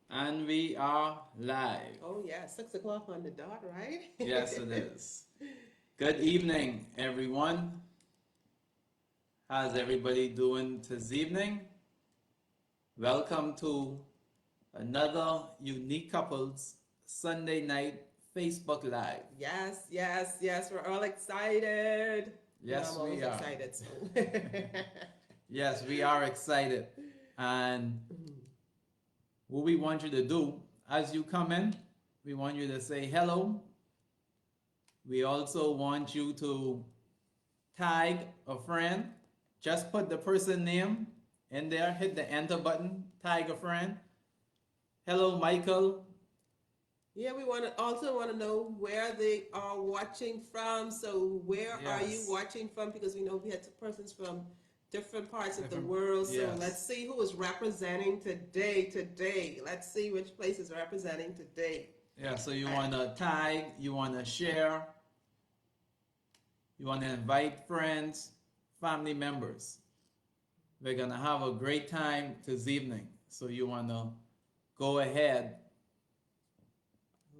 And we are live. Oh yeah, 6 o'clock on the dot, right? Yes, it is. Good evening, everyone. How's everybody doing this evening? Welcome to another Unique Couples Sunday night Facebook Live. Yes, yes, yes. We're all excited. You know, I'm Yes, we always are. excited. So. Yes, we are excited. And what we want you to do as you come in, we want you to say hello. We also want you to tag a friend. Just put the person name in there, hit the enter button, tag a friend. Hello, Michael. Yeah, we also want to know where they are watching from. So where are you Yes. watching from? Because we know we had persons from different parts of the Different. world. So let's Yes. see who is representing today. Today, let's see which place is representing today. Yeah. So you want to tag, you want to share, you want to invite friends, family members. We're gonna have a great time this evening. So you want to go ahead.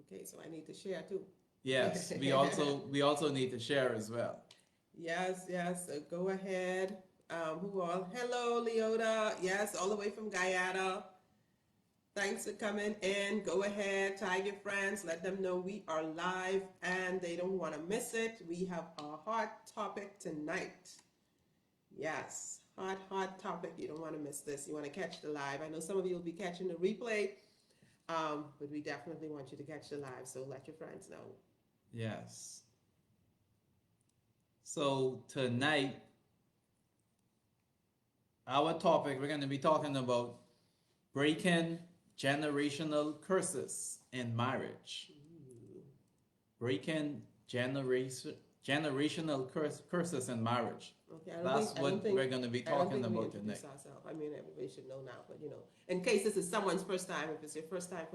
Okay, so I need to share too. Yes. We also need to share as well. Yes, yes. So go ahead. Who all? Hello, Leota. Yes, all the way from Guyana. Thanks for coming in. Go ahead, tag your friends, let them know we are live and they don't want to miss it. We have a hot topic tonight. Yes, hot topic. You don't want to miss this. You want to catch the live. I know some of you will be catching the replay, but we definitely want you to catch the live. So let your friends know. Yes. So tonight, our topic, we're going to be talking about breaking generational curses in marriage. Ooh. Breaking generational curses in marriage. Okay, That's I don't what think, we're going to be I don't talking think we about tonight. introduce ourselves. I mean, everybody should know now, but in case this is someone's first time, if it's your first time,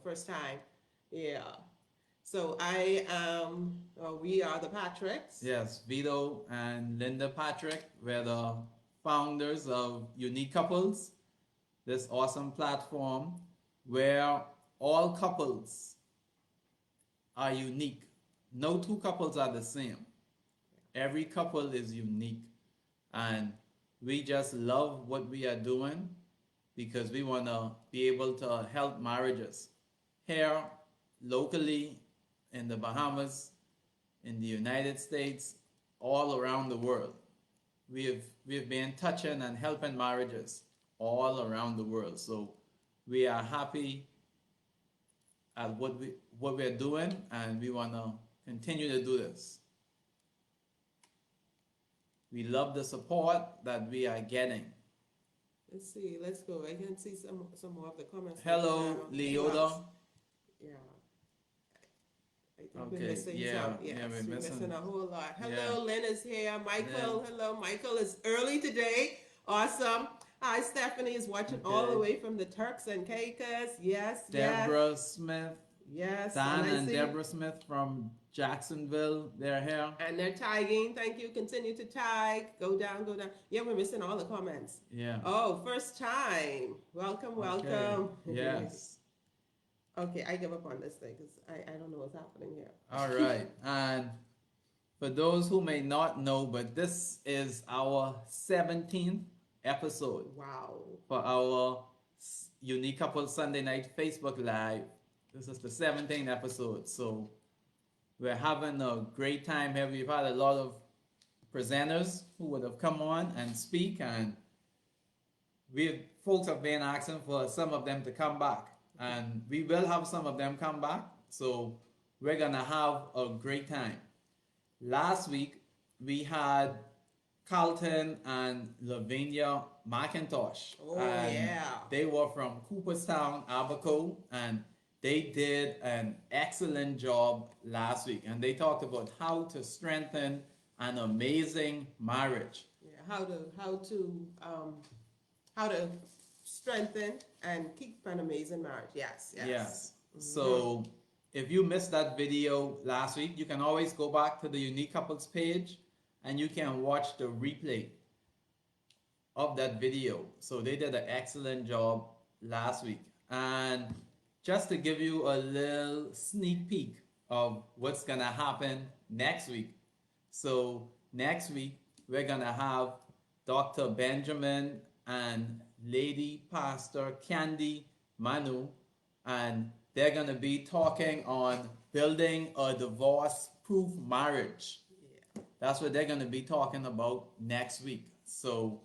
first time, yeah. So we are the Patricks. Yes, Vito and Linda Patrick were the founders of Unique Couples, this awesome platform where all couples are unique. No two couples are the same. Every couple is unique. And we just love what we are doing because we want to be able to help marriages here, locally, in the Bahamas, in the United States, all around the world. We've been touching and helping marriages all around the world. So we are happy at what we're doing, and we want to continue to do this. We love the support that we are getting. Let's see. Let's go. I can see some more of the comments taken down. Hello, Who else? Leota. Yeah. I think we're Okay, missing yeah, some. yeah, we're Yes, we're missing. missing a whole lot. Yeah, Hello, Lynn is here. then Michael, hello. Michael is early today. Awesome. Hi, Stephanie is watching all the okay. way from the Turks and Caicos. Yes, yes, Deborah Smith, yes. And Dan I and see, Deborah Smith from Jacksonville. They're here. and they're tagging. Thank you. Continue to tag. Go down, go down. Yeah, we're missing all the comments. Yeah. Oh, first time. Welcome, Okay. welcome. Yes. Okay, I give up on this thing because I don't know what's happening All here. right. And for those who may not know, but this is our 17th episode Wow. for our Unique Couple Sunday Night Facebook Live. This is the 17th episode. So we're having a great time here. We've had a lot of presenters who would have come on and speak, and folks have been asking for some of them to come back, and we will have some of them come back. So we're gonna have a great time. Last week we had Carlton and Lavinia McIntosh, Oh, and yeah. they were from Cooperstown, Abaco, and they did an excellent job last week. And they talked about how to strengthen an amazing marriage. Yeah, how to strengthen and keep an amazing marriage. Yes, yes. Yes. So if you missed that video last week, you can always go back to the Unique Couples page and you can watch the replay of that video. So they did an excellent job last week. And just to give you a little sneak peek of what's gonna happen next week. So next week we're gonna have Dr. Benjamin and Lady Pastor Candy Manu, and they're gonna be talking on building a divorce-proof marriage. Yeah. That's what they're gonna be talking about next week. So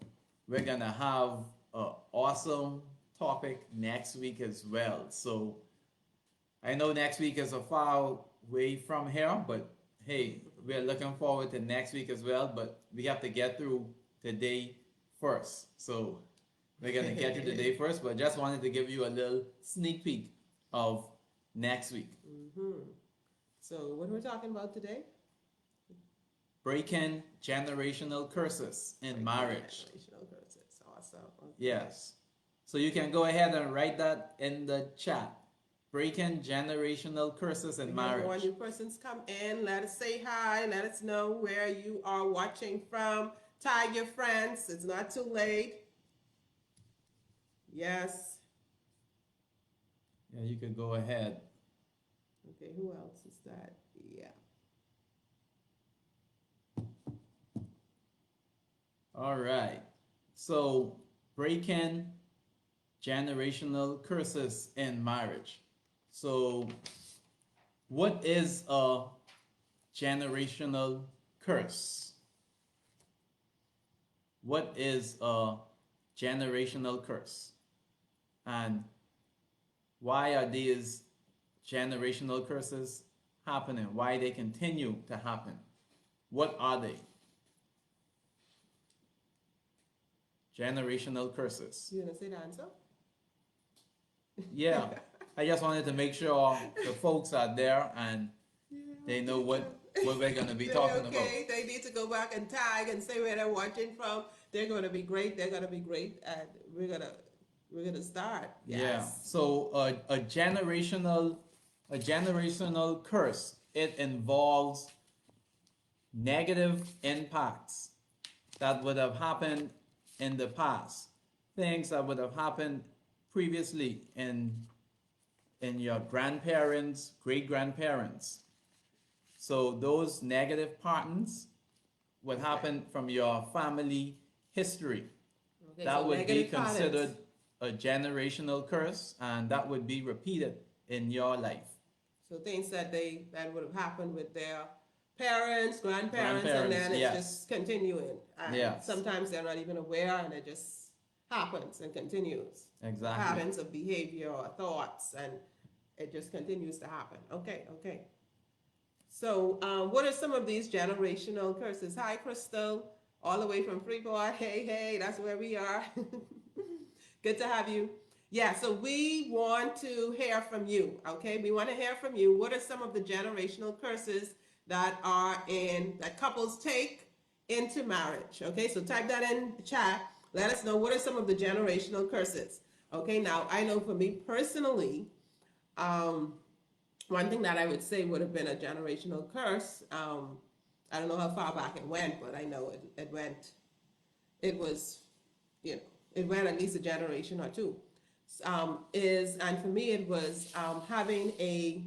we're gonna have an awesome topic next week as well. So I know next week is a far way from here, but hey, we're looking forward to next week as well. But we have to get through today first. So we're gonna get through today first, but just wanted to give you a little sneak peek of next week. Mm-hmm. So what are we talking about today? Breaking generational curses in marriage. Generational curses. Awesome. Okay. Yes. So you can go ahead and write that in the chat. Breaking generational curses in marriage. When new persons come in, let us say hi. Let us know where you are watching from. Tag your friends. It's not too late. Yes. Yeah, you could go ahead. Okay, who else is that? Yeah. All right. So breaking generational curses in marriage. So what is a generational curse? What is a generational curse? And why are these generational curses happening? Why they continue to happen? What are they? Generational curses. You gonna say the answer? Yeah, I just wanted to make sure the folks are there and Yeah, they know what we're gonna be They're talking okay. They need to go back and tag and say where they're watching from. They're gonna be great. They're gonna be great, and we're gonna start. Yeah. Yes. So a generational curse, it involves negative impacts that would have happened in the past, things that would have happened previously in your grandparents, great grandparents. So those negative patterns would happen from your family history. Okay, That so would be negative considered patterns. a generational curse, and that would be repeated in your life. So things that would have happened with their parents, grandparents, and Grandparents, then it's yes. just continuing. And Yes. sometimes they're not even aware, and it just happens and continues. Exactly. Patterns of behavior or thoughts, and it just continues to happen. Okay, okay. So, what are some of these generational curses? Hi, Crystal, all the way from Freeport. Hey, hey, that's where we are. Good to have you. Yeah, so we want to hear from you, okay? We want to hear from you. What are some of the generational curses that couples take into marriage? Okay, so type that in the chat. Let us know what are some of the generational curses. Okay, now I know for me personally, one thing that I would say would have been a generational curse. I don't know how far back it went, but I know it went. It was, it went at least a generation or two. And for me, it was having a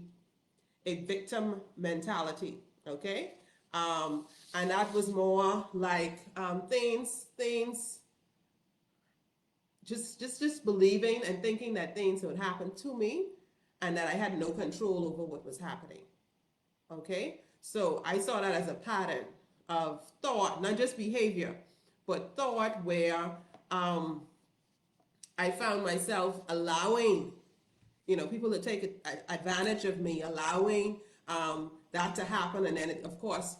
victim mentality. Okay, and that was more like things just believing and thinking that things would happen to me and that I had no control over what was happening. Okay, so I saw that as a pattern of thought, not just behavior, but thought where I found myself allowing, people to take advantage of me, allowing that to happen, and then it, of course,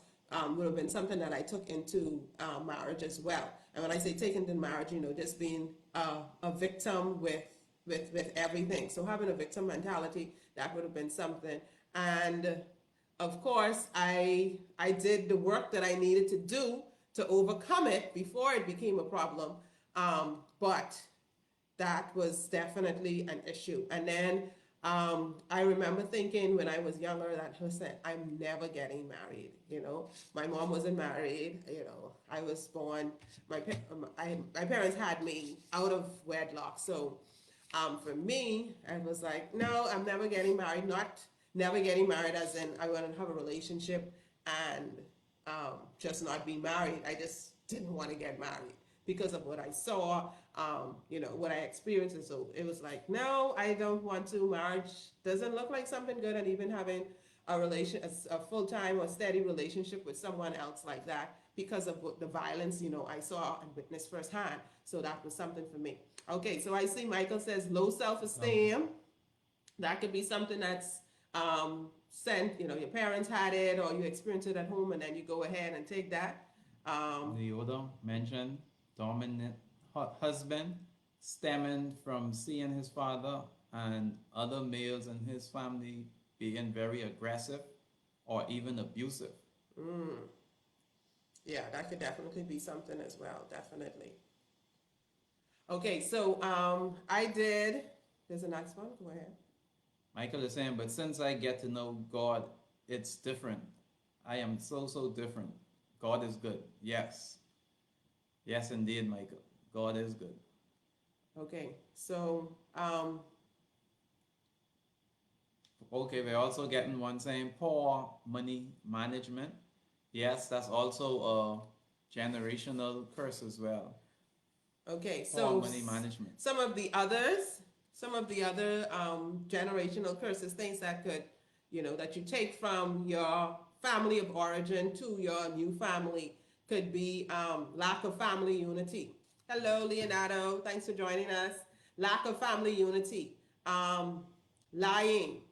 would have been something that I took into marriage as well. And when I say take into marriage, just being a victim with everything. So having a victim mentality, that would have been something. And of course, I did the work that I needed to do to overcome it before it became a problem. But that was definitely an issue. And then I remember thinking when I was younger that listen, I'm never getting married. My mom wasn't married. I was born. My parents had me out of wedlock, so For me, I was like, no, I'm never getting married. Not never getting married, as in I want to have a relationship and just not be married. I just didn't want to get married because of what I saw, what I experienced. And so it was like, no, I don't want to. Marriage doesn't look like something good, and even having a full time or steady relationship with someone else like that because of the violence, I saw and witnessed firsthand. So that was something for me. Okay, so I see Michael says low self Okay. esteem. That could be something that's sent, your parents had it or you experienced it at home and then you go ahead and take that. Um, Leota mentioned dominant husband stemming from seeing his father and other males in his family being very aggressive or even abusive. mm, yeah, that could definitely be something as well, definitely. Okay, so I did, there's a next one, go ahead. Michael is saying, but since I get to know God, it's different. I am so, so different. God is good. Yes. Yes, indeed, Michael. God is good. Okay, so Okay, we're also getting one saying poor money management. Yes, that's also a generational curse as well. okay, Poor so money management. some of the other generational curses, things that could, that you take from your family of origin to your new family, could be lack of family unity. Hello, Leonardo. Thanks for joining us. Lack of family unity, um, lying.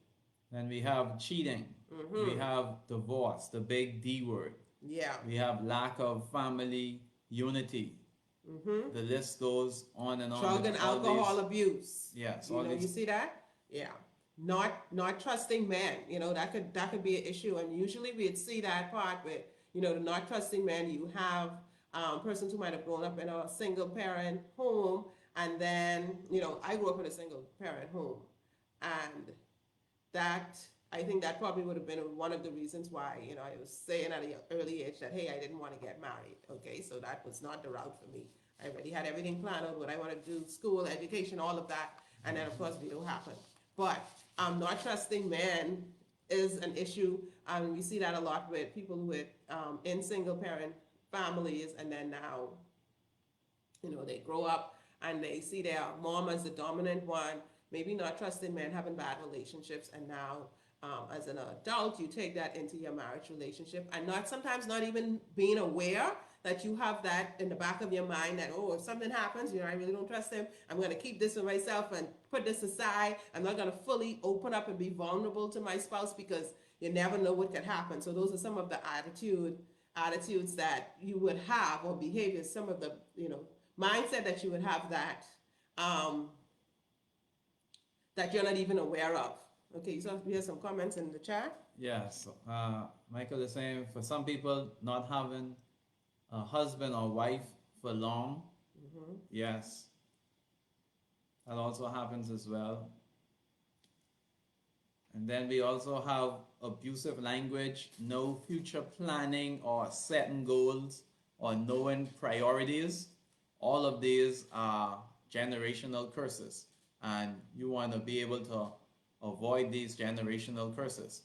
Then we have cheating. We Mm-hmm. have divorce, the big D word. Yeah. We have lack of family unity. Mm-hmm. The list goes on and on Drug with and all alcohol these. abuse. Yes, You all know, you these. see that? Yeah. Not trusting men. That could be an issue. And usually we'd see that part with, the not trusting men. You have persons who might have grown up in a single parent home, and then, I grew up in a single parent home, and that I think that probably would have been one of the reasons why, I was saying at an early age that, hey, I didn't want to get married. Okay, so that was not the route for me. I already had everything planned out, what I wanted to do, school, education, all of that, and then of course Vito happened. But not trusting men is an issue. We see that a lot with people with in single parent families, and then now, they grow up and they see their mom as the dominant one, maybe not trusting men, having bad relationships, and now as an adult, you take that into your marriage relationship, and sometimes not even being aware that you have that in the back of your mind that, oh, if something happens, I really don't trust him. I'm going to keep this for myself and put this aside. I'm not going to fully open up and be vulnerable to my spouse because you never know what could happen. So those are some of the attitudes that you would have, or behaviors, some of the mindset that you would have um, that you're not even aware of. Okay, so we have some comments in the chat. Yes, Michael is saying for some people, not having a husband or wife for long. Mm-hmm. Yes, that also happens as well. And then we also have abusive language, no future planning or setting goals or knowing priorities. All of these are generational curses, and you want to be able to avoid these generational curses.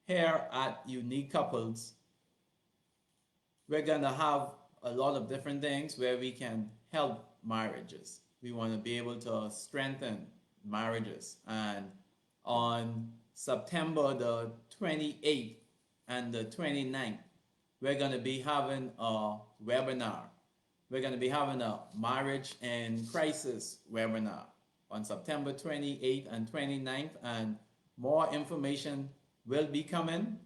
Here at Unique Couples, we're going to have a lot of different things where we can help marriages. We want to be able to strengthen marriages. And on September the 28th and the 29th, we're going to be having a webinar. We're going to be having a marriage in crisis webinar on September 28th and 29th, and more information will be coming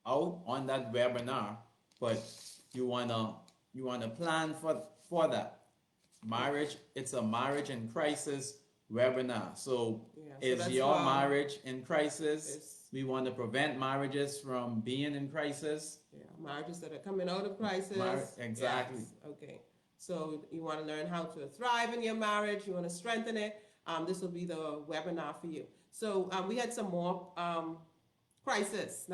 out on that webinar. But you wanna plan for that marriage. It's a marriage in crisis webinar. So Yeah, so is that's your for marriage in crisis? it's, We want to prevent marriages from being in crisis. yeah, marriages that are coming out of crisis. Exactly. Yes. Okay. So you want to learn how to thrive in your marriage. You want to strengthen it. This will be the webinar for you. So we had some more not crisis.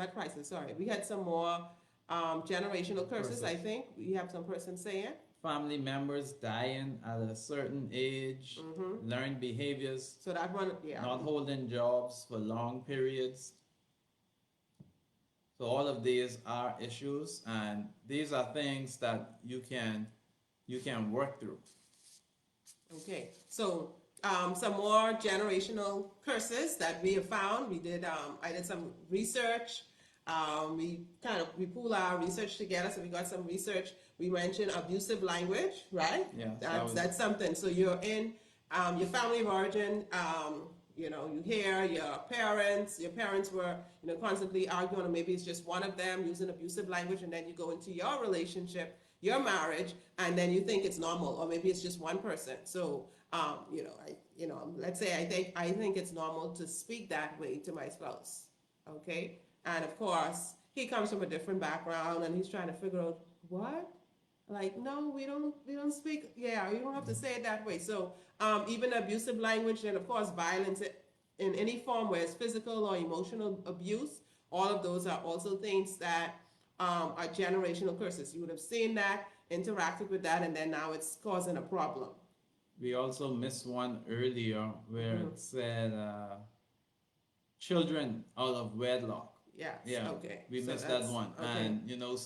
Sorry, we had some more generational curses. I Curses. think we have some person saying. family members dying at a certain age, learned behaviors, So that one, yeah. not holding jobs for long periods. So all of these are issues, and these are things that you can work through. Okay, so some more generational curses that we have found. We did, I did some research. We pool our research together, so we got some research. We mentioned abusive language, right? Yeah, That's something. So you're in your family of origin. You hear your parents were, constantly arguing, or maybe it's just one of them using abusitive language, and then you go into your relationship, your marriage, and then you think it's normal, or maybe it's just one person. So, let's say I think it's normal to speak that way to my spouse, okay? And of course, he comes from a different background, and he's trying to figure out what. Like, no, we don't speak. Yeah, you don't have to say it that way. So, even abusive language, and of course, violence in any form, where it's physical or emotional abuse, all of those are also things that are generational curses. You would have seen that, interacted with that, and then now it's causing a problem. We also missed one earlier where it said children out of wedlock. Yes. Yeah. Okay. We So missed that that's- one. okay. And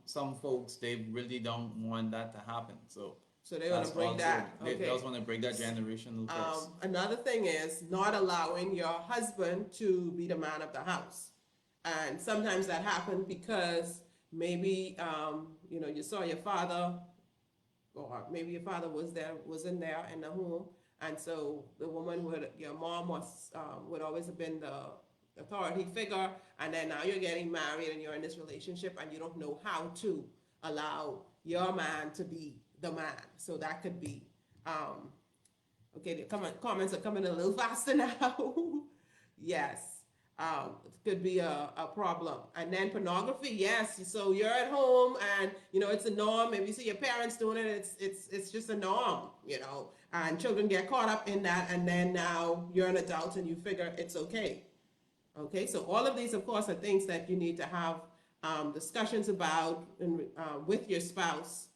some folks, they really don't want that to happen. So So they want that's to break also, that. they Okay. also want to break that generational curse. Another thing is not allowing your husband to be the man of the house. And sometimes that happens because maybe, you saw your father, or maybe your father wasn't there in the home. And so your mom would always have been the authority figure. And then now you're getting married and you're in this relationship and you don't know how to allow your man to be the man. So that could be, okay, the comments are coming a little faster now. Yes, it could be a problem. And then pornography, yes. So you're at home and, it's a norm. Maybe you see your parents doing it. It's just a norm, and children get caught up in that. And then now you're an adult and you figure it's okay. Okay, so all of these, of course, are things that you need to have discussions about with your spouse.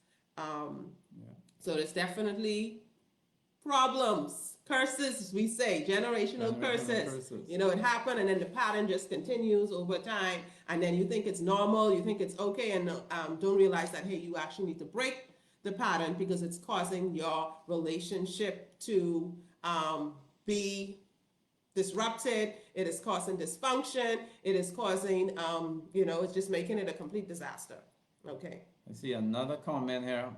So there's definitely problems, curses, we say, generational curses. It happened, and then the pattern just continues over time, and then you think it's normal, you think it's okay, and don't realize that, hey, you actually need to break the pattern because it's causing your relationship to be disrupted. It is causing dysfunction. It is causing, it's just making it a complete disaster. Okay. I see another comment here.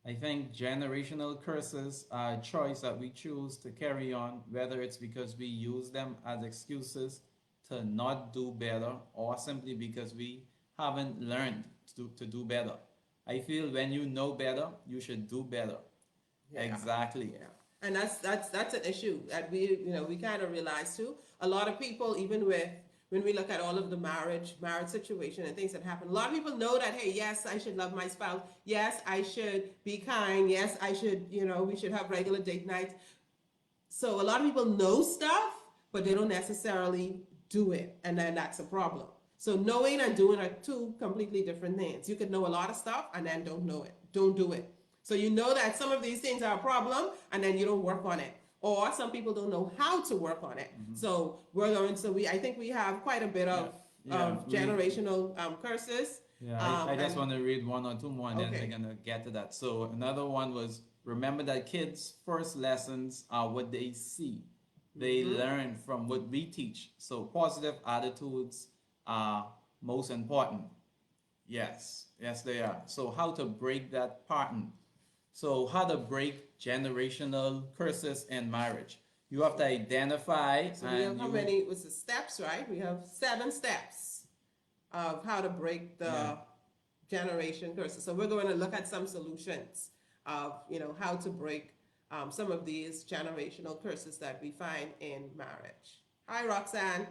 I think generational curses are a choice that we choose to carry on, whether it's because we use them as excuses to not do better or simply because we haven't learned to do better. I feel when you know better, you should do better. Yeah. Exactly. Yeah. And that's an issue that we kind of realize too. A lot of people, even when we look at all of the marriage situation and things that happen, a lot of people know that, hey, yes, I should love my spouse. Yes, I should be kind. Yes, I should, we should have regular date nights. So a lot of people know stuff, but they don't necessarily do it. And then that's a problem. So knowing and doing are two completely different things. You could know a lot of stuff and then don't know it. Don't do it. So you know that some of these things are a problem and then you don't work on it. Or some people don't know how to work on it. So I think we have quite a bit of generational curses. Yeah, I just want to read one or two more and then we're going to get to that. So another one was, remember that kids' first lessons are what they see. They learn from what we teach. So positive attitudes are most important. Yes, they are. So how to break that pattern? So how to break generational curses in marriage? You have to identify. So we have was the steps, right? We have 7 steps of how to break the generation curses. So we're going to look at some solutions of how to break some of these generational curses that we find in marriage. Hi, Roxanne.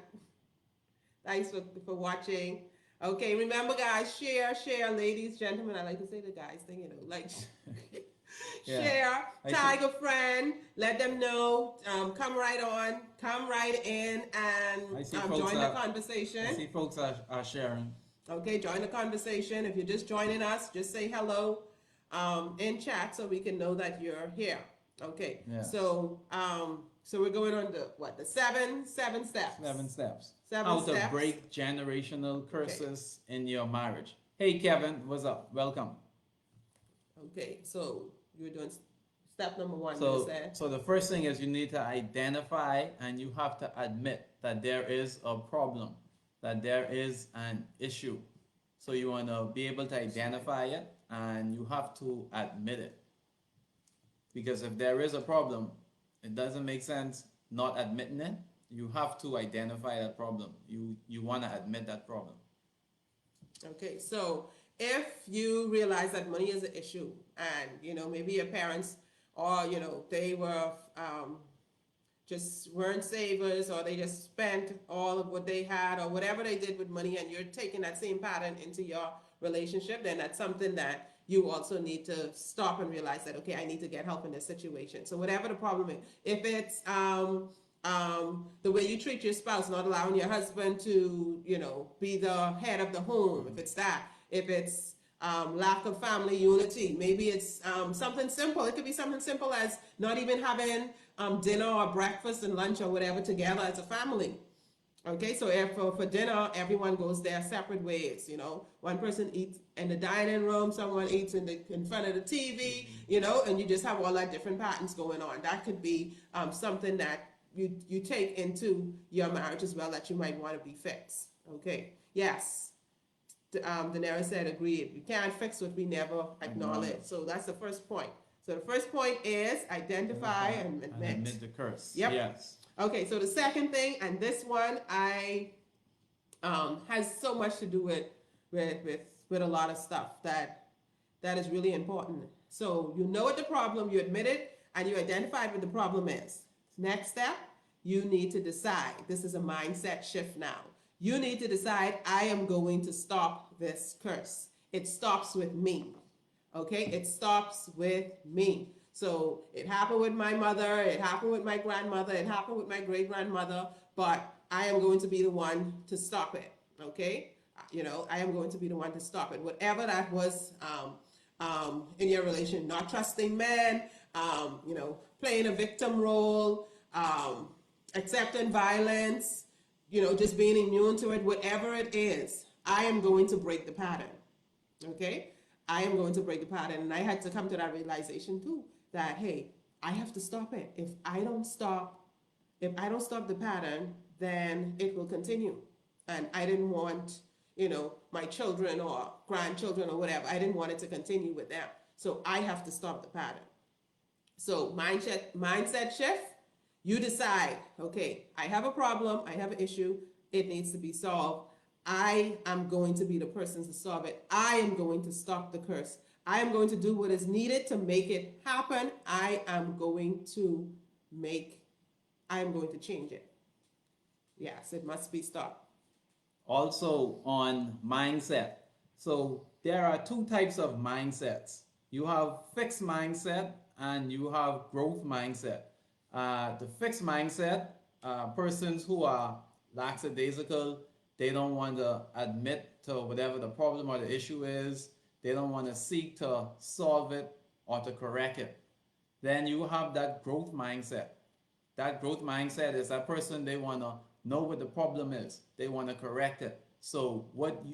Thanks for watching. Okay, remember, guys, share, ladies, gentlemen. I like to say the guys thing, like share, tag a friend, let them know. Come right in, and join the conversation. I see folks are sharing. Okay, join the conversation. If you're just joining us, just say hello. in chat so we can know that you're here. Okay. Yes. So we're going on the seven steps. 7 steps. Seven How to steps. break generational Okay. curses in your marriage. Hey Kevin, what's up? Welcome. Okay. So you're doing step number one. You So, said. so the first thing is you need to identify and you have to admit that there is a problem, that there is an issue. So you want to be able to identify it and you have to admit it. Because if there is a problem, it doesn't make sense not admitting it. You have to identify that problem. You want to admit that problem. Okay, so if you realize that money is an issue, and maybe your parents, or they were just weren't savers, or they just spent all of what they had, or whatever they did with money, and you're taking that same pattern into your relationship, then that's something that you also need to stop and realize that, okay, I need to get help in this situation. So whatever the problem is, if it's the way you treat your spouse, not allowing your husband to, be the head of the home, if it's that, if it's lack of family unity, maybe it's something simple. It could be something simple as not even having dinner or breakfast and lunch or whatever together as a family. Okay, so if for dinner, everyone goes their separate ways. One person eats in the dining room, someone eats in front of the TV. And you just have all that different patterns going on. That could be something that you take into your marriage as well that you might want to be fixed. Okay, yes. Daenerys said, agreed. We can't fix what we never acknowledge. So that's the first point. So the first point is identify and admit. And admit the curse. Yep. Yes. Okay, so the second thing, and this one has so much to do with a lot of stuff that is really important. So you know what the problem, you admit it, and you identified what the problem is. Next step, you need to decide. This is a mindset shift now. You need to decide, I am going to stop this curse. It stops with me. Okay, it stops with me. So it happened with my mother, it happened with my grandmother, it happened with my great grandmother, but I am going to be the one to stop it. Okay, I am going to be the one to stop it. Whatever that was in your relation, not trusting men, playing a victim role, accepting violence, just being immune to it, whatever it is, I am going to break the pattern. Okay, I am going to break the pattern, and I had to come to that realization too. That, hey, I have to stop it. If I don't stop the pattern, then it will continue. And I didn't want, my children or grandchildren or whatever, I didn't want it to continue with them. So I have to stop the pattern. So mindset shift, you decide, okay, I have a problem, I have an issue, it needs to be solved. I am going to be the person to solve it. I am going to stop the curse. I am going to do what is needed to make it happen. I am going to change it. Yes, it must be stopped. Also on mindset. So there are two types of mindsets. You have fixed mindset and you have growth mindset. The fixed mindset, persons who are lackadaisical, they don't want to admit to whatever the problem or the issue is. They don't want to seek to solve it or to correct it. Then you have that growth mindset. That growth mindset is that person, they want to know what the problem is. They want to correct it. So what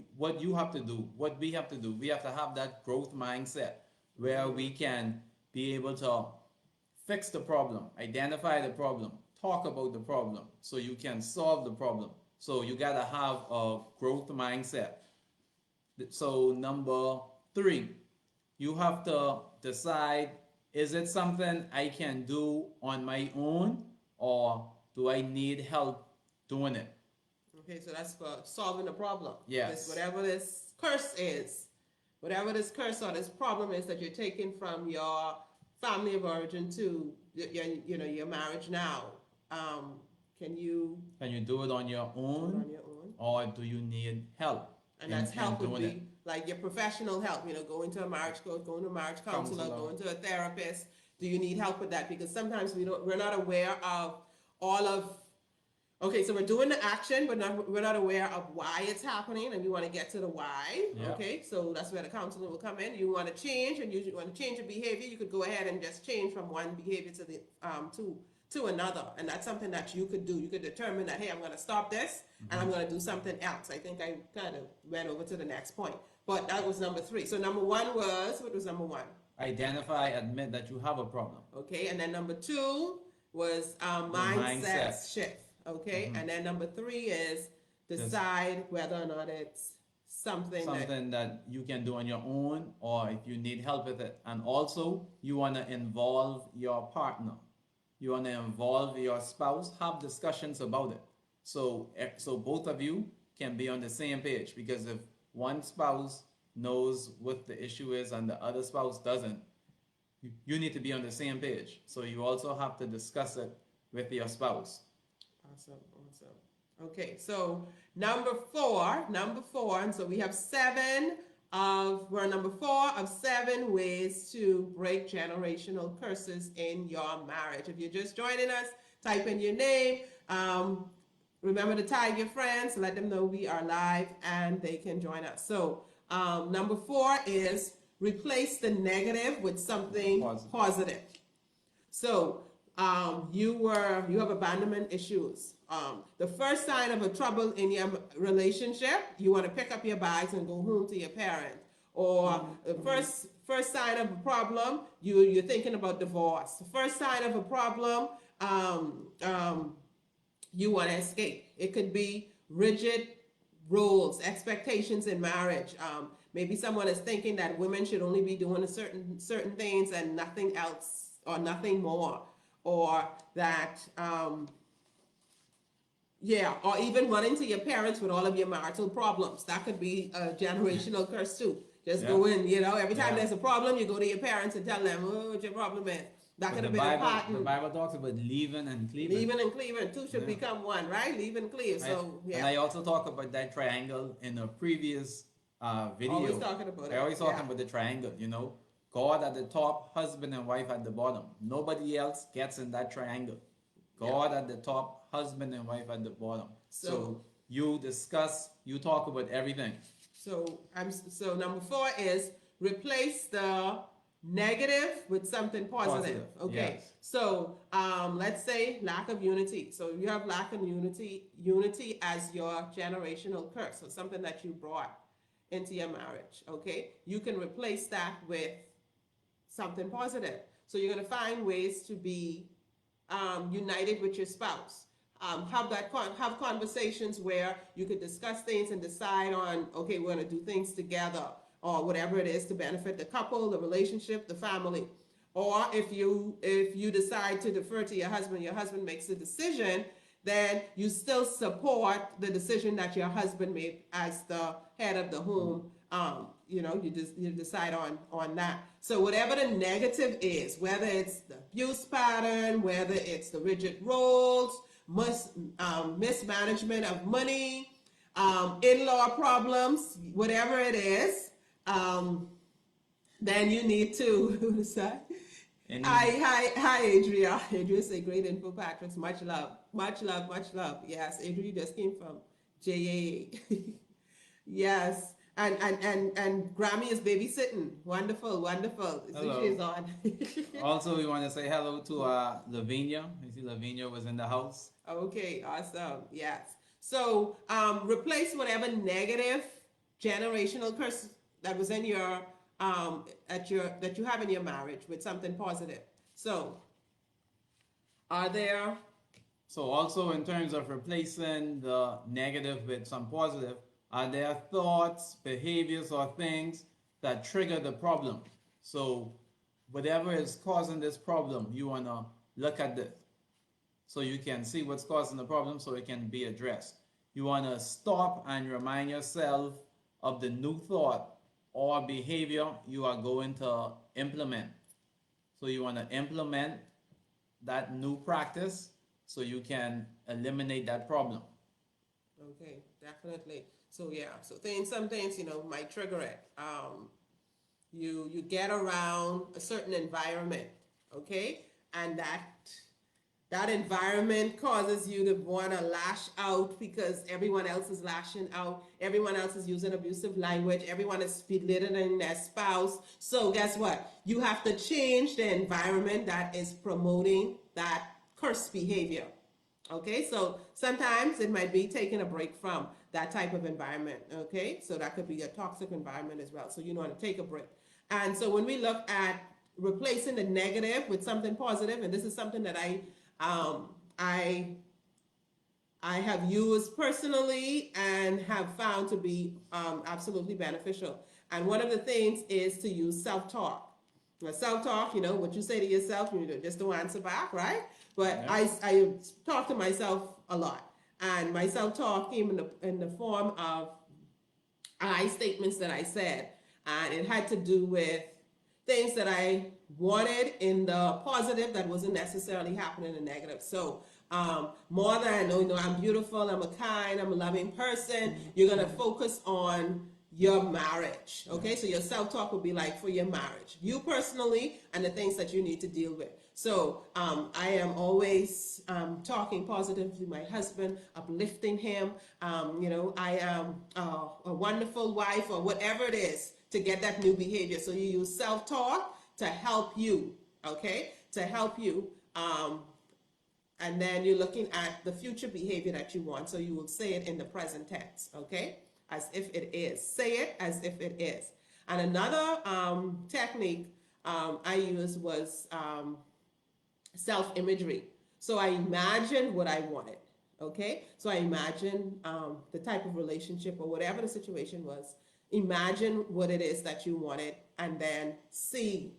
you have to do, what we have to do, we have to have that growth mindset where we can be able to fix the problem, identify the problem, talk about the problem so you can solve the problem. So you got to have a growth mindset. So number 3, you have to decide, is it something I can do on my own or do I need help doing it? Okay, so that's for solving the problem. Yes. Whatever this curse is, whatever this curse or this problem is that you're taking from your family of origin to your marriage now. Can you do it on your own, or do you need help? And that's help would be like your professional help, going to a marriage coach, going to a marriage counselor, going to a therapist. Do you need help with that? Because sometimes we're not aware of all of Okay, so we're doing the action, but we're not aware of why it's happening, and we want to get to the why. Yeah. Okay, so that's where the counselor will come in. You want to change, and you want to change your behavior. You could go ahead and just change from one behavior to the to another, and that's something that you could do. You could determine that, hey, I'm going to stop this, and I'm going to do something else. I think I kind of went over to the next point, but that was number 3. So number 1 was, what was number 1? Identify, admit that you have a problem. Okay, and then number 2 was mindset shift. Okay, and then number 3 is decide whether or not it's something that you can do on your own, or if you need help with it. And also, you want to involve your partner. You want to involve your spouse. Have discussions about it. So both of you can be on the same page. Because if one spouse knows what the issue is and the other spouse doesn't, you need to be on the same page. So you also have to discuss it with your spouse. Awesome. Okay, so number four, and so we have we're number 4 of 7 ways to break generational curses in your marriage. If you're just joining us, type in your name. Remember to tag your friends, let them know we are live and they can join us. So number 4 is replace the negative with something positive. So you have abandonment issues. The first sign of a trouble in your relationship, you want to pick up your bags and go home to your parents. Or the first sign of a problem, you're thinking about divorce. The first sign of a problem, you want to escape. It could be rigid roles, expectations in marriage. Maybe someone is thinking that women should only be doing certain things and nothing else or nothing more. Or that, or even running to your parents with all of your marital problems. That could be a generational curse too. Just go in, every time there's a problem, you go to your parents and tell them, what your problem is. That could have been a pattern. The Bible talks about leaving and cleaving. Leaving and cleaving, two should become one, right? Leave and cleave. So, And I also talk about that triangle in a previous video. Always talking about it. I always talking about the triangle, God at the top, husband and wife at the bottom. Nobody else gets in that triangle. God at the top, husband and wife at the bottom. So you discuss, you talk about everything. So number 4 is replace the negative with something positive. Okay. Yes. So let's say lack of unity. So you have lack of unity as your generational curse. So something that you brought into your marriage. Okay. You can replace that with something positive. So you're going to find ways to be united with your spouse. Have conversations where you could discuss things and decide on, okay, we're going to do things together, or whatever it is to benefit the couple, the relationship, the family. Or if you decide to defer to your husband makes the decision, then you still support the decision that your husband made as the head of the home. You decide on that. So whatever the negative is, whether it's the abuse pattern, whether it's the rigid roles, mismanagement of money, in-law problems, whatever it is, then you need to, who is that? Hi, Adria. Adria say great info, Patrick. Much love. Yes, Adria, you just came from JAA. Yes. And Grammy is babysitting. Wonderful. Hello. She's on. Also, we want to say hello to Lavinia. You see Lavinia was in the house. Okay, awesome. Yes. So replace whatever negative generational curse that was in your that you have in your marriage with something positive. So So also in terms of replacing the negative with some positive, are there thoughts, behaviors, or things that trigger the problem? So whatever is causing this problem, you want to look at this so you can see what's causing the problem so it can be addressed. You want to stop and remind yourself of the new thought or behavior you are going to implement. So you want to implement that new practice so you can eliminate that problem. Okay, definitely. So some things might trigger it. You get around a certain environment, okay, and That environment causes you to want to lash out because everyone else is lashing out. Everyone else is using abusive language. Everyone is belittling their spouse. So guess what? You have to change the environment that is promoting that cursed behavior. Okay, so sometimes it might be taking a break from that type of environment. Okay, so that could be a toxic environment as well. So you want to take a break. And so when we look at replacing the negative with something positive, and this is something that um, I I have used personally and have found to be absolutely beneficial. And one of the things is to use self-talk. Self-talk, you know, what you say to yourself, you just don't answer back, right? But Yeah. I talk to myself a lot. And my self-talk came in the form of I statements that I said. And it had to do with things that I wanted in the positive that wasn't necessarily happening in the negative. So more than, you know, I'm beautiful, I'm a kind, I'm a loving person, you're going to focus on your marriage. Okay, so your self-talk will be like for your marriage, you personally, and the things that you need to deal with. So I am always talking positive to my husband, uplifting him. You know, I am a wonderful wife or whatever it is to get that new behavior. So you use self-talk to help you, okay, to help you. And then you're looking at the future behavior that you want. So you will say it in the present tense, okay, as if it is. Say it as if it is. And another technique I used was self-imagery. So I imagined what I wanted. Okay, so I imagine the type of relationship or whatever the situation was. Imagine what it is that you wanted, and then see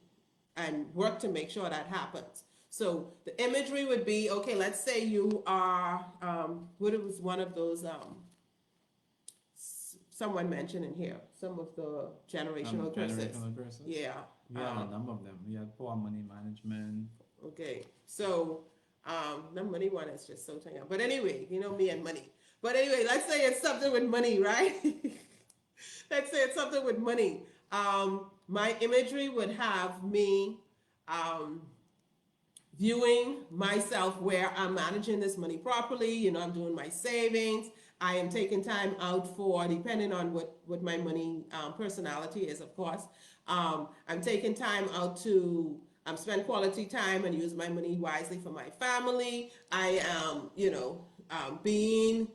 and work to make sure that happens. So the imagery would be okay. Let's say you are what it was one of those someone mentioned in here some of the generational curses. Generational curses. Yeah. We had a number of them. We had poor money management. Okay, so the money one is just so tiny. But anyway, you know me and money. But anyway, let's say it's something with money, right? Let's say it's something with money. My imagery would have me viewing myself where I'm managing this money properly. You know, I'm doing my savings. I am taking time out for, depending on what my money personality is, of course. I'm taking time out to spend quality time and use my money wisely for my family. I am, you know, being,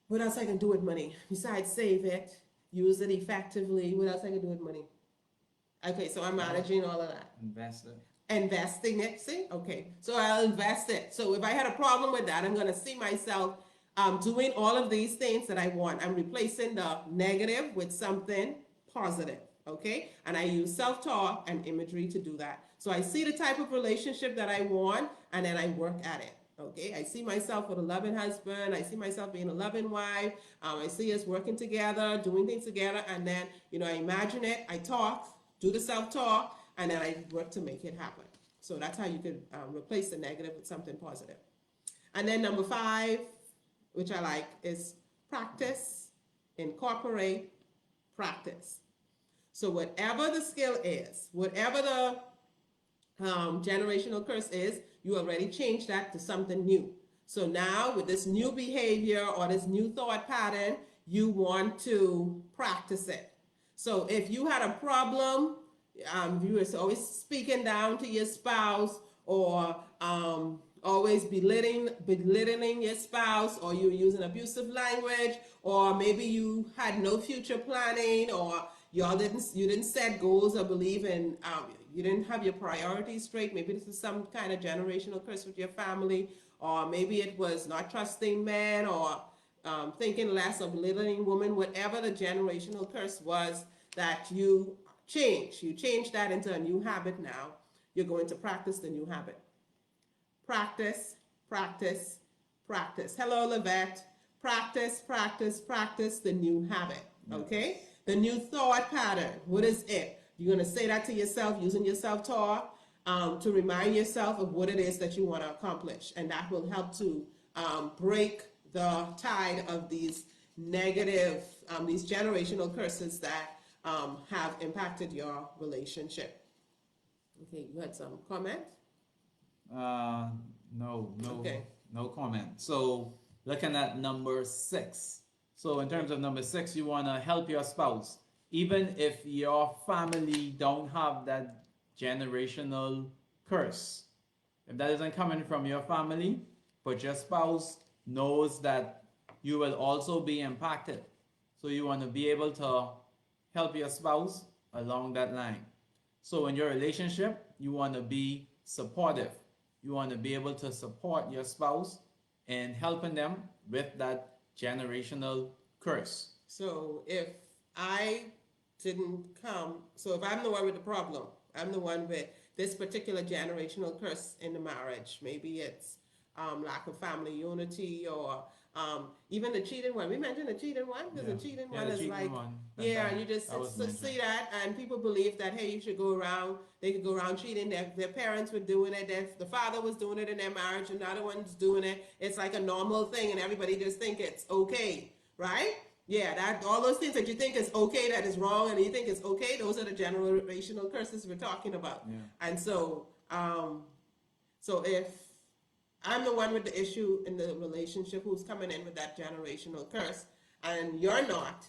what else I can do with money? Besides save it, use it effectively. What else I can do with money? Okay, so I'm managing all of that. Investing it, see? Okay, so I'll invest it. So if I had a problem with that, I'm going to see myself doing all of these things that I want. I'm replacing the negative with something positive, okay? And I use self-talk and imagery to do that. So I see the type of relationship that I want, and then I work at it, okay? I see myself with a loving husband. I see myself being a loving wife. I see us working together, doing things together, and then, you know, I imagine it, I talk, do the self-talk, and then I work to make it happen. So that's how you could replace the negative with something positive. And then number 5, which I like, is practice, incorporate, practice. So whatever the skill is, whatever the generational curse is, you already changed that to something new. So now with this new behavior or this new thought pattern, you want to practice it. So if you had a problem, you were always speaking down to your spouse, or always belittling your spouse, or you were using abusive language, or maybe you had no future planning, or you didn't set goals or believe in you didn't have your priorities straight. Maybe this is some kind of generational curse with your family, or maybe it was not trusting men, or thinking less of belittling women. Whatever the generational curse was that you change that into a new habit. Now you're going to practice the new habit. Practice, practice, practice. Hello, Lavette. Practice, practice, practice the new habit. Okay? The new thought pattern. What is it? You're going to say that to yourself using your self-talk to remind yourself of what it is that you want to accomplish. And that will help to break the tide of these negative, these generational curses that have impacted your relationship. Okay, you had some comments? No, no, Okay. no comment. So looking at number six. So in terms of number six, you want to help your spouse, even if your family don't have that generational curse. If that isn't coming from your family, but your spouse knows that you will also be impacted. So you want to be able to help your spouse along that line. So in your relationship, you want to be supportive. You want to be able to support your spouse and helping them with that generational curse. So if I didn't come, so if I'm the one with the problem, I'm the one with this particular generational curse in the marriage. Maybe it's lack of family unity, or even the cheating one. We mentioned the cheating one because Yeah. the cheating Yeah, one the is cheating like, one. yeah, and you just that was see mentioned. that, and people believe that, hey, you should go around. They could go around cheating. Their parents were doing it. The father was doing it in their marriage, and the other one's doing it. It's like a normal thing, and everybody just think it's okay, right? Yeah, that all those things that you think is okay, that is wrong, and you think is okay, those are the generational curses we're talking about. Yeah. And so, so if I'm the one with the issue in the relationship who's coming in with that generational curse, and you're not,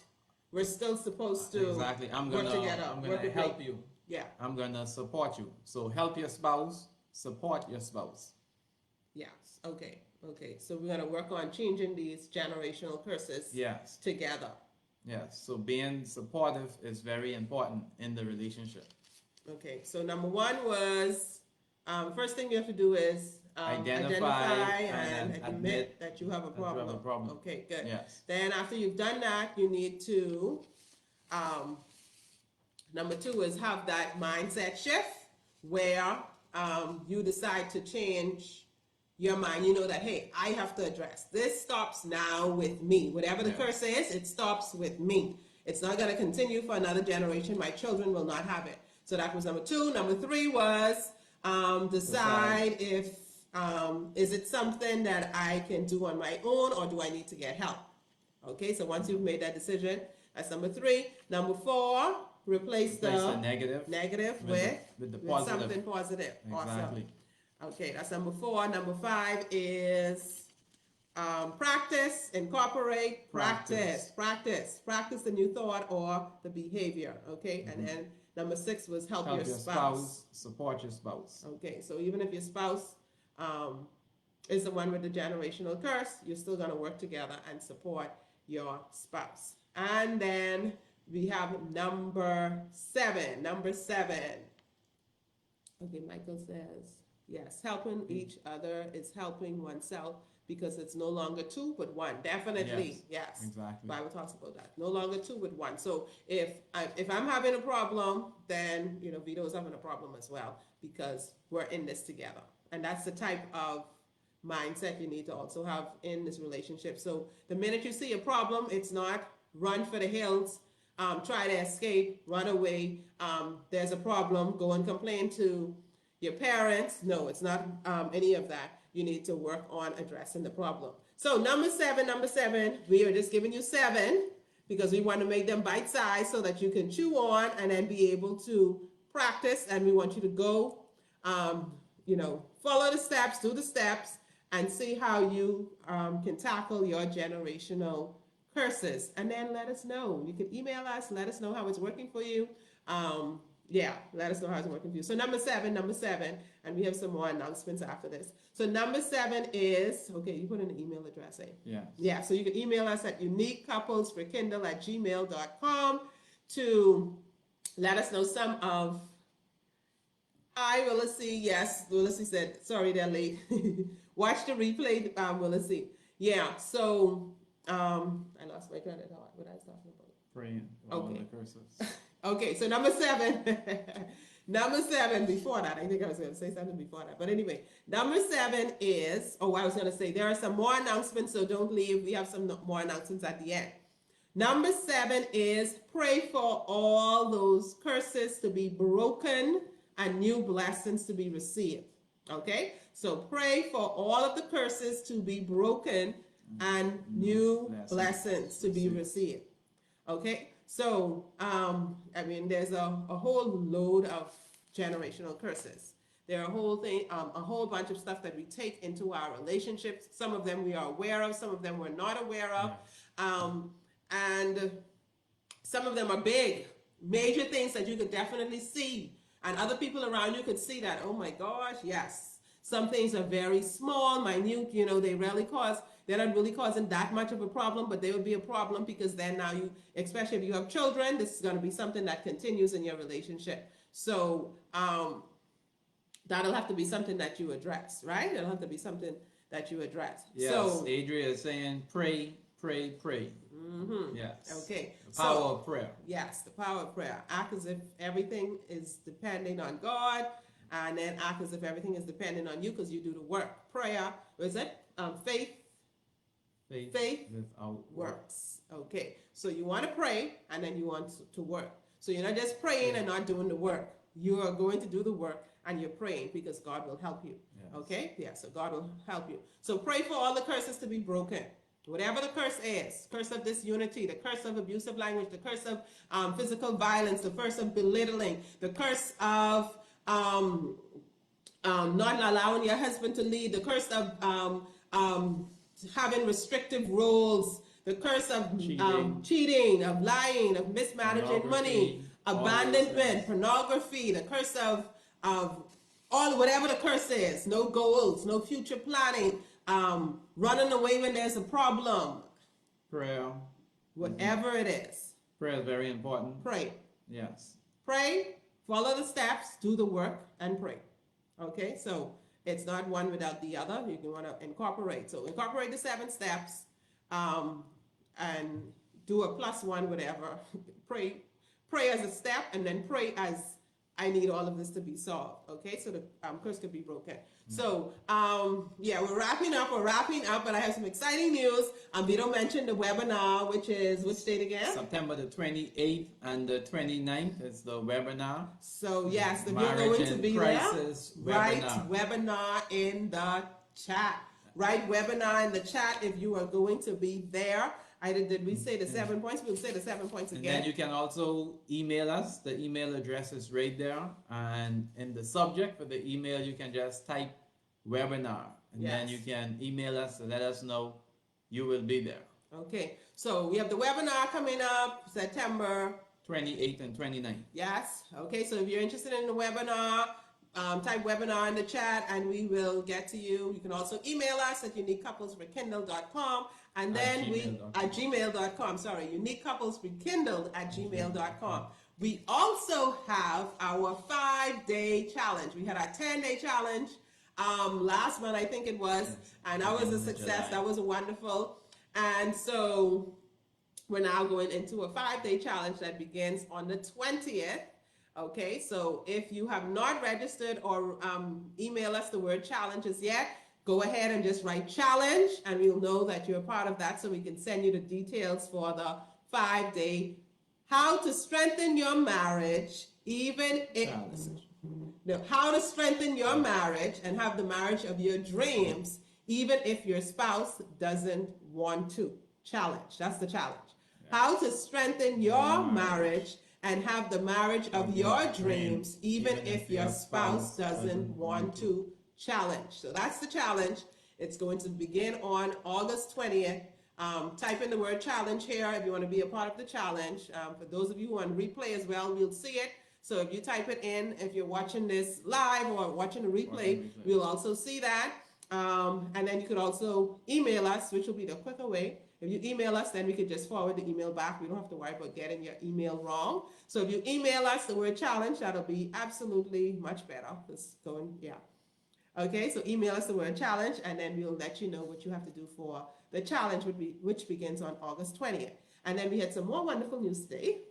we're still supposed to Exactly. work together, I'm work gonna with help me. you. Yeah, I'm gonna support you. So help your spouse, support your spouse. yes, okay, okay. So we're gonna work on changing these generational curses Yes. together. Yes. So being supportive is very important in the relationship. Okay, so number one was, first thing you have to do is Identify identify and and admit admit that you have a that you have a problem. problem. Okay, good. Yes. Then after you've done that, you need to, um, number two is have that mindset shift where you decide to change your mind. You know that, hey, I have to address this. Stops now with me. Whatever the curse is, it stops with me. It's not going to continue for another generation. My children will not have it. So that was number two. Number three was decide if is it something that I can do on my own, or do I need to get help? Okay, so once you've made that decision, that's number three. Number four, replace the negative negative with the positive. something positive. Exactly. Awesome. Okay, that's number four. Number five is practice, incorporate, practice the new thought or the behavior. Okay, and then number six was help your spouse. Support your spouse. Okay, so even if your spouse is the one with the generational curse, you're still going to work together and support your spouse. And then we have number seven. Number seven. Okay, Michael says, yes, helping each other is helping oneself, because it's no longer two but one. Definitely, yes. Exactly. Bible talks about that. No longer two but one. So if I'm having a problem, then Vito's having a problem as well, because we're in this together. And that's the type of mindset you need to also have in this relationship. So the minute you see a problem, it's not run for the hills, try to escape, run away. There's a problem, go and complain to your parents. No, it's not any of that. You need to work on addressing the problem. So number seven, we are just giving you seven because we want to make them bite sized so that you can chew on and then be able to practice. And we want you to go, follow the steps, do the steps, and see how you can tackle your generational curses. And then let us know. You can email us, let us know how it's working for you. Let us know how it's working for you. So number seven, and we have some more announcements after this. So number seven is, okay, you put in an email address, eh? Yeah. Yeah, so you can email us at uniquecouplesforkindle@gmail.com to let us know some of. Hi, Willisy. Yes, Willisy said, sorry they're late. Watch the replay, Willisy. Yeah, so I lost my train of thought. What I was talking about. Praying for all the curses. Okay, so number seven. Number seven, before that, I think I was going to say something before that. But anyway, number seven is, I was going to say, there are some more announcements, so don't leave. We have some more announcements at the end. Number seven is pray for all those curses to be broken and new blessings to be received. Okay, so pray for all of the curses to be broken and new blessings to be received. Okay, so there's a whole load of generational curses. There are a whole bunch of stuff that we take into our relationships. Some of them we are aware of, some of them we're not aware of. And some of them are big, major things that you could definitely see. And other people around you could see that, oh my gosh, yes. Some things are very small, minute, they're not really causing that much of a problem, but they would be a problem because then now especially if you have children, this is going to be something that continues in your relationship. So that'll have to be something that you address, right? It'll have to be something that you address. Yes, so, Adria is saying pray, pray, pray. Mm-hmm. Yes. Okay. The power of prayer. Yes, the power of prayer. Act as if everything is depending on God, and then act as if everything is depending on you because you do the work. Prayer, was it? Faith without works. Okay. So you want to pray, and then you want to work. So you're not just praying and not doing the work. You are going to do the work, and you're praying because God will help you. Yes. Okay? Yeah, so God will help you. So pray for all the curses to be broken. Whatever the curse is, curse of disunity, the curse of abusive language, the curse of physical violence, the curse of belittling, the curse of not allowing your husband to lead, the curse of having restrictive roles, the curse of cheating, of lying, of mismanaging money, abandonment, pornography, the curse of all whatever the curse is, no goals, no future planning, running away when there's a problem. Prayer. Whatever it is. Prayer is very important. Pray. Yes. Pray, follow the steps, do the work, and pray. Okay, so it's not one without the other. You can want to incorporate. So incorporate the 7 steps and do a +1, whatever. Pray as a step, and then pray as I need all of this to be solved. Okay, so the curse could be broken. So, yeah, we're wrapping up, but I have some exciting news. Vito mentioned the webinar, which date again? September the 28th and the 29th is the webinar. So, yes, if you're going to be there, write webinar in the chat. Write webinar in the chat if you are going to be there. Did we say the 7 points? We'll say the 7 points again. And then you can also email us. The email address is right there. And in the subject for the email, you can just type webinar. And then you can email us and let us know you will be there. Okay. So we have the webinar coming up September 28th and 29th. Yes. Okay. So if you're interested in the webinar, type webinar in the chat and we will get to you. You can also email us at uniquecouplesrekindled.com. And then at gmail.com, sorry, uniquecouplesrekindled@gmail.com. We also have our 5-day challenge. We had our 10-day challenge last month, I think it was, and that was a success. That was wonderful. And so we're now going into a 5-day challenge that begins on the 20th. Okay, so if you have not registered or email us the word challenges yet, go ahead and just write challenge and we'll know that you're a part of that so we can send you the details for the 5-day how to strengthen your marriage how to strengthen your marriage and have the marriage of your dreams even if your spouse doesn't want to. Challenge. That's the challenge. Yeah. How to strengthen your marriage and have the marriage of your dreams even if your spouse doesn't want to. Challenge. So that's the challenge. It's going to begin on August 20th. Type in the word challenge here if you want to be a part of the challenge. For those of you who are on replay as well, we'll see it. So if you type it in, if you're watching this live or watching the replay, we'll also see that. And then you could also email us, which will be the quicker way. If you email us, then we could just forward the email back. We don't have to worry about getting your email wrong. So if you email us the word challenge, that'll be absolutely much better. Okay, so email us the word challenge, and then we'll let you know what you have to do for the challenge, which begins on August 20th. And then we had some more wonderful news today.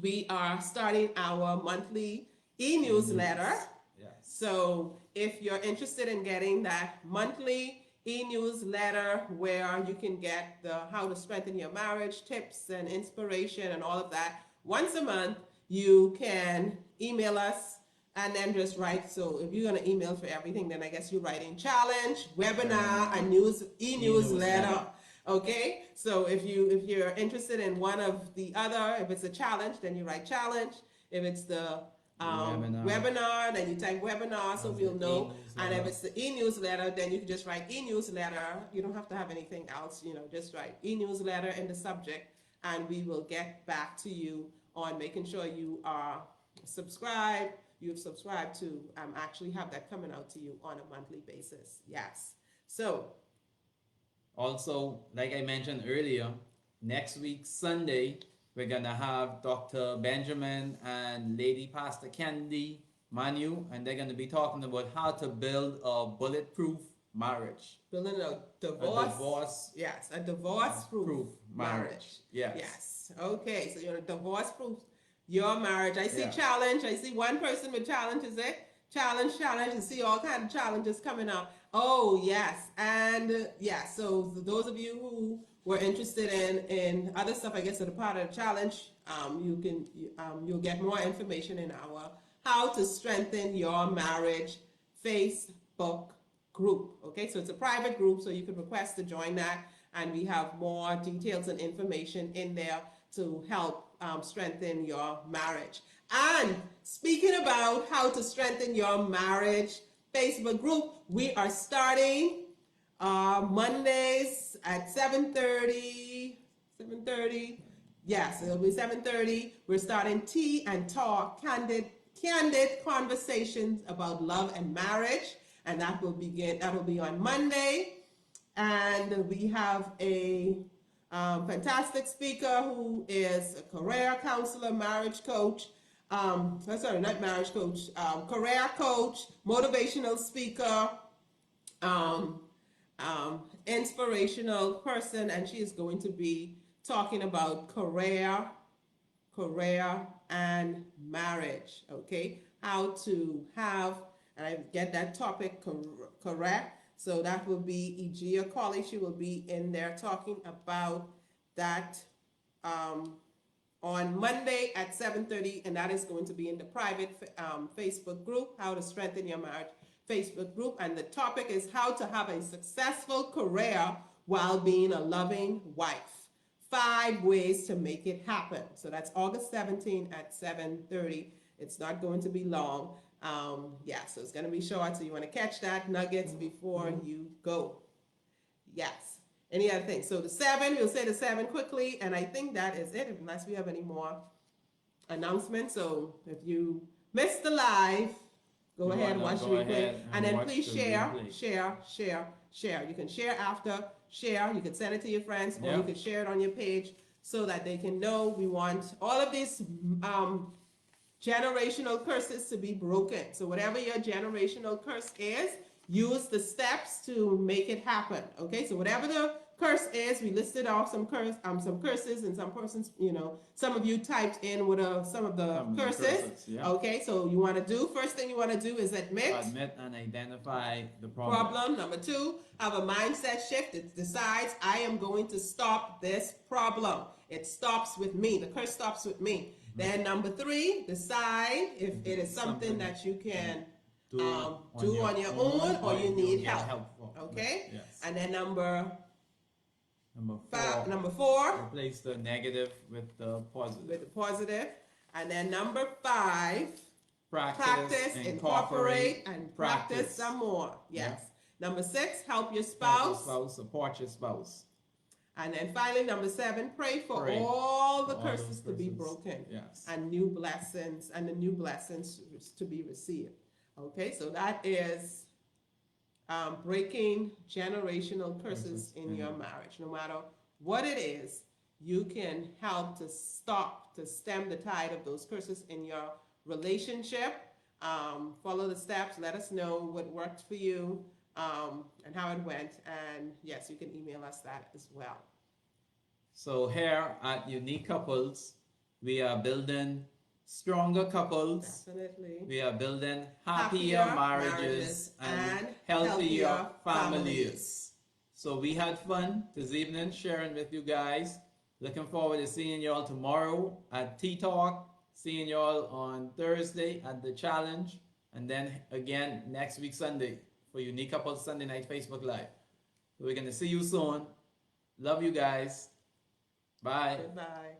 We are starting our monthly e-newsletter. Yes. So if you're interested in getting that monthly e-newsletter where you can get the how to strengthen your marriage tips and inspiration and all of that once a month, you can email us and then just write. So if you're going to email for everything, then I guess you're writing challenge, webinar, and e-newsletter. Okay, so if you're interested in one of the other, if it's a challenge, then you write challenge. If it's the Webinar. webinar, then you type webinar so How's we'll the know. And if e-newsletter? it's the e-newsletter, then you can just write e-newsletter. You don't have to have anything else, just write e-newsletter in the subject, and we will get back to you on making sure you are subscribed. You've subscribed to actually have that coming out to you on a monthly basis. Yes. So, Also, like I mentioned earlier, next week, Sunday, we're going to have Dr. Benjamin and Lady Pastor Candy Manu, and they're going to be talking about how to build a bulletproof marriage. building a A divorce. divorce Yes, a divorce-proof marriage. Yes. Yes. Okay, so you're a divorce-proof your marriage. I see Yeah. challenge. I see one person with challenges there. Challenge. I see all kinds of challenges coming up. Oh, yes. And yes, so those of you who were interested in other stuff, I guess, are a part of the challenge, you'll get more information in our How to Strengthen Your Marriage Facebook group. Okay, so it's a private group, so you can request to join that, and we have more details and information in there to help strengthen your marriage. And speaking about how to strengthen your marriage Facebook group, we are starting Mondays at 7:30. 7:30. Yes, it'll be 7:30. We're starting Tea and Talk, candid conversations about love and marriage, and that will be on Monday. And we have a fantastic speaker who is a career counselor, marriage coach. Sorry, not marriage coach, career coach, motivational speaker, inspirational person, and she is going to be talking about career, and marriage. Okay, how to have, and I get that topic correct. So that will be Egia Colley. She will be in there talking about that on Monday at 7:30, and that is going to be in the private Facebook group, How to Strengthen Your Marriage Facebook group. And the topic is how to have a successful career while being a loving wife. 5 ways to make it happen. So that's August 17th at 7:30. It's not going to be long. So it's going to be short. So you want to catch that nuggets before you go. Yes. Any other things? So we'll say the 7 quickly, and I think that is it, unless we have any more announcements. So if you missed the live, go ahead and watch the replay, and then please share. You can share after, you can send it to your friends, or you can share it on your page so that they can know. We want all of these generational curses to be broken. So whatever your generational curse is, use the steps to make it happen. Okay, so whatever the curse is, we listed off some curses, and some persons, some of you typed in what some of the curses. Okay, so first thing you want to do is admit and identify the problem. Number 2, have a mindset shift. It decides, I am going to stop this problem. It stops with me. The curse stops with me. Then number 3, decide if it is something that you can do on your own, or you need help. Okay? Yes. And then number 4, 4, replace the negative with the positive. And then number 5, practice, incorporate, and practice some more. Yes. Number 6, help your spouse. Support your spouse. And then finally, number 7, pray for all the curses to be broken. Yes. And new blessings to be received. Okay, so that is breaking generational curses in your marriage. No matter what it is, you can help to stem the tide of those curses in your relationship. Follow the steps. Let us know what worked for you and how it went. And yes, you can email us that as well. So here at Unique Couples, we are building stronger couples. Definitely. We are building happier marriages and healthier families. So we had fun this evening sharing with you guys. Looking forward to seeing y'all tomorrow at Tea Talk. Seeing y'all on Thursday at the challenge. And then again next week Sunday for Unique Couples Sunday Night Facebook Live. So we're going to see you soon. Love you guys. Bye. Goodbye.